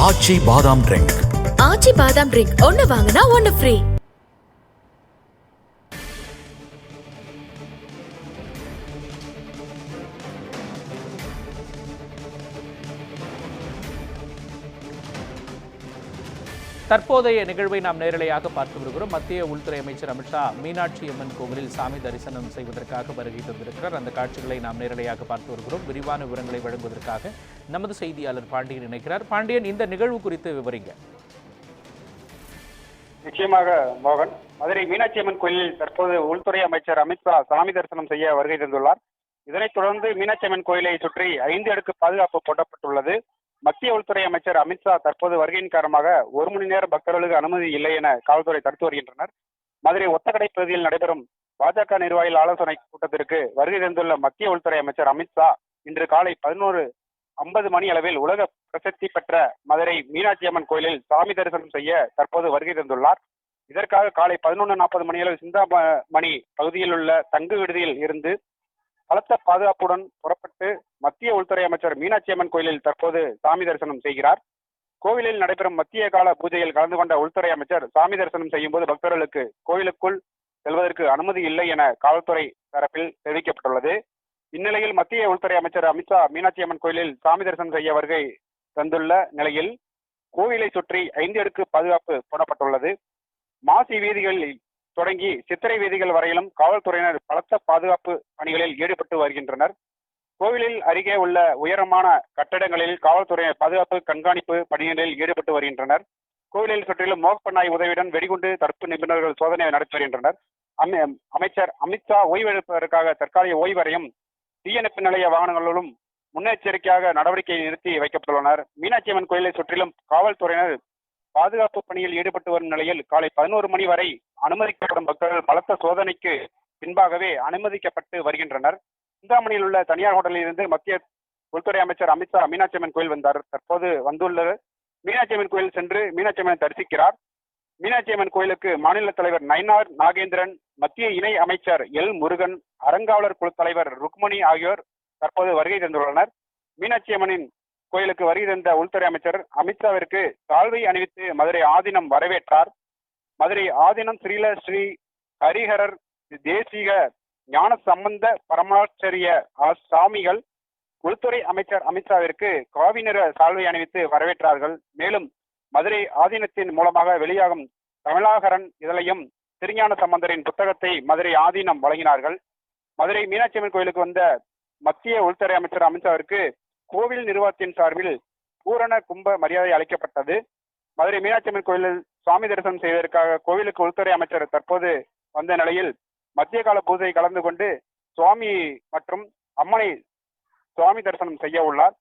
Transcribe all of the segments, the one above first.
ஆச்சி பாதாம் ட்ரிங்க். ஆச்சி பாதாம் ட்ரிங்க் ஒன்னு வாங்கினா ஒன்னு ஃப்ரீ. தற்போதைய நிகழ்வை நாம் நேரலையாக பார்த்து வருகிறோம். மத்திய உள்துறை அமைச்சர் அமித்ஷா மீனாட்சி அம்மன் கோவிலில் சாமி தரிசனம் செய்வதற்காக வருகை தந்திருக்கிறார். அந்த காட்சிகளை நாம் நேரலையாக பார்த்து வருகிறோம். விரிவான விவரங்களை வழங்குவதற்காக நமது செய்தியாளர் பாண்டியன் இணைக்கிறார். பாண்டியன், இந்த நிகழ்வு குறித்து விவரிங்க. நிச்சயமாக மோகன், மதுரை மீனாட்சி அம்மன் கோயிலில் தற்போது உள்துறை அமைச்சர் அமித்ஷா சாமி தரிசனம் செய்ய வருகை தந்துள்ளார். இதனைத் தொடர்ந்து மீனாட்சி அம்மன் கோயிலை சுற்றி 5 அடுக்கு பாதுகாப்பு போடப்பட்டுள்ளது. மத்திய உள்துறை அமைச்சர் அமித்ஷா தற்போது வருகையின் காரணமாக 1 மணி நேர பக்தர்களுக்கு அனுமதி இல்லை என காவல்துறை தடுத்து வருகின்றனர். மதுரை ஒத்தக்கடை பகுதியில் நடைபெறும் பாஜக நிர்வாகிகள் ஆலோசனை கூட்டத்திற்கு வருகை தந்துள்ள மத்திய உள்துறை அமைச்சர் அமித்ஷா இன்று காலை 11:50 மணி அளவில் உலக பிரசித்தி பெற்ற மதுரை மீனாட்சி அம்மன் கோயிலில் சாமி தரிசனம் செய்ய தற்போது வருகை தந்துள்ளார். இதற்காக காலை 11:40 மணி அளவில் சிந்தாமணி பகுதியில் உள்ள தங்கு விடுதியில் இருந்து பலத்த பாதுகாப்புடன் புறப்பட்டு மத்திய உள்துறை அமைச்சர் மீனாட்சி அம்மன் கோயிலில் தற்போது சாமி தரிசனம் செய்கிறார். கோவிலில் நடைபெறும் மத்திய கால பூஜையில் கலந்து கொண்ட உள்துறை அமைச்சர் சாமி தரிசனம் செய்யும் போது பக்தர்களுக்கு கோயிலுக்குள் செல்வதற்கு அனுமதி இல்லை என காவல்துறை தரப்பில் தெரிவிக்கப்பட்டுள்ளது. இந்நிலையில் மத்திய உள்துறை அமைச்சர் அமித்ஷா மீனாட்சி அம்மன் கோயிலில் சாமி தரிசனம் செய்ய வருகை தந்துள்ள நிலையில் கோவிலை சுற்றி 5 அடுக்கு பாதுகாப்பு போடப்பட்டுள்ளது. மாசி வீதிகளில் தொடங்கி சித்திரை வீதிகள் வரையிலும் காவல்துறையினர் பலத்த பாதுகாப்பு பணிகளில் ஈடுபட்டு வருகின்றனர். கோவிலில் அருகே உள்ள உயரமான கட்டடங்களில் காவல்துறையினர் பாதுகாப்பு கண்காணிப்பு பணிகளில் ஈடுபட்டு வருகின்றனர். கோவிலில் சுற்றிலும் மோப்பநாய் உதவியுடன் வெடிகுண்டு தடுப்பு நிபுணர்கள் சோதனை நடத்தி வருகின்றனர். அமைச்சர் அமித்ஷா ஓய்வெடுப்பதற்காக தற்காலிக ஓய்வறையும் தீயணைப்பு நிலைய வாகனங்களிலும் முன்னெச்சரிக்கையாக நடவடிக்கை நிறுத்தி வைக்கப்பட்டுள்ளனர். மீனாட்சி அம்மன் கோயிலை சுற்றிலும் காவல்துறையினர் பாதுகாப்பு பணியில் ஈடுபட்டு வரும் நிலையில் காலை 11 மணி வரை அனுமதிக்கப்படும் பக்தர்கள் பலத்த சோதனைக்கு பின்பாகவே அனுமதிக்கப்பட்டு வருகின்றனர். சிந்தாமணியில் உள்ள தனியார் ஹோட்டலில் இருந்து மத்திய உள்துறை அமைச்சர் அமித்ஷா மீனாட்சி அம்மன் கோயில் வந்தார். தற்போது வந்துள்ள மீனாட்சி அம்மன் கோயில் சென்று மீனாட்சி அம்மனை தரிசிக்கிறார். மீனாட்சி அம்மன் கோயிலுக்கு மாநில தலைவர் நயினார் நாகேந்திரன், மத்திய இணை அமைச்சர் எல் முருகன், அறங்காவலர் குழு தலைவர் ருக்மணி ஆகியோர் தற்போது வருகை தந்துள்ளனர். மீனாட்சி அம்மனின் கோயிலுக்கு வருகை தந்த உள்துறை அமைச்சர் அமித்ஷாவிற்கு சால்வை அணிவித்து மதுரை ஆதீனம் வரவேற்றார். மதுரை ஆதீனம் ஸ்ரீ ஹரிஹரர் தேசிக ஞான சம்பந்த பரமாச்சரிய சாமிகள் உள்துறை அமைச்சர் அமித்ஷாவிற்கு காவி நிற சால்வை அணிவித்து வரவேற்றார்கள். மேலும் மதுரை ஆதீனத்தின் மூலமாக வெளியாகும் தமிழாகரன் இதழையும் திருஞான சம்பந்தரின் புத்தகத்தை மதுரை ஆதீனம் வழங்கினார்கள். மதுரை மீனாட்சி அம்மன் கோயிலுக்கு வந்த மத்திய உள்துறை அமைச்சர் அமித்ஷாவிற்கு கோவில் நிர்வாகத்தின் சார்பில் பூரண கும்ப மரியாதை அளிக்கப்பட்டது. மதுரை மீனாட்சி அம்மன் கோயிலில் சுவாமி தரிசனம் செய்வதற்காக கோவிலுக்கு உள்துறை அமைச்சர் தற்போது வந்த நிலையில் மத்திய கால பூஜை கலந்து கொண்டு சுவாமி மற்றும் அம்மனை சுவாமி தரிசனம் செய்ய உள்ளார்.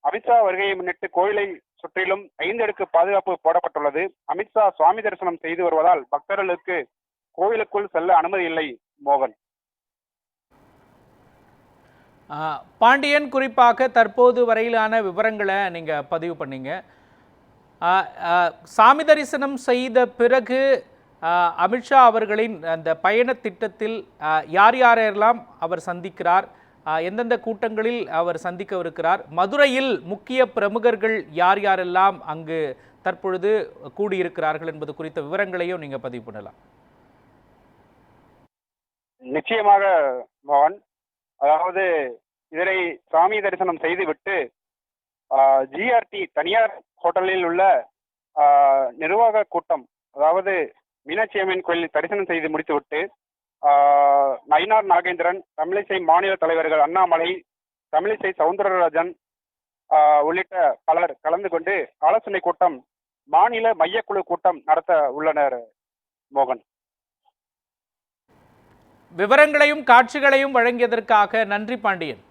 அமித்ஷா வருகையை முன்னிட்டு கோயிலை சுற்றிலும் 5 அடுக்கு பாதுகாப்பு போடப்பட்டுள்ளது. அமித்ஷா சுவாமி தரிசனம் செய்து வருவதால் பக்தர்களுக்கு கோவிலுக்குள் செல்ல அனுமதி இல்லை. மோகன். பாண்டியன், குறிப்பாக தற்போது வரையிலான விவரங்களை நீங்கள் பதிவு பண்ணீங்க. சாமி தரிசனம் செய்த பிறகு அமித்ஷா அவர்களின் அந்த பயண திட்டத்தில் யார் யாரெல்லாம் அவர் சந்திக்கிறார், எந்தெந்த கூட்டங்களில் அவர் சந்திக்கவிருக்கிறார், மதுரையில் முக்கிய பிரமுகர்கள் யார் யாரெல்லாம் அங்கு தற்பொழுது கூடியிருக்கிறார்கள் என்பது குறித்த விவரங்களையும் நீங்கள் பதிவு பண்ணலாம். நிச்சயமாக மோகன், அதாவது இதனை சாமி தரிசனம் செய்துவிட்டு ஜிஆர்டி தனியார் ஹோட்டலில் உள்ள நிர்வாக கூட்டம், அதாவது மீனாட்சி அம்மன் கோயிலில் தரிசனம் செய்து முடித்துவிட்டு நயினார் நாகேந்திரன், தமிழிசை மாநில தலைவர்கள் அண்ணாமலை, தமிழிசை சவுந்தரராஜன் உள்ளிட்ட பலர் கலந்து கொண்டு ஆலோசனை கூட்டம், மாநில மையக்குழு கூட்டம் நடத்த உள்ளனர். மோகன். விவரங்களையும் காட்சிகளையும் வழங்கியதற்காக நன்றி பாண்டியன்.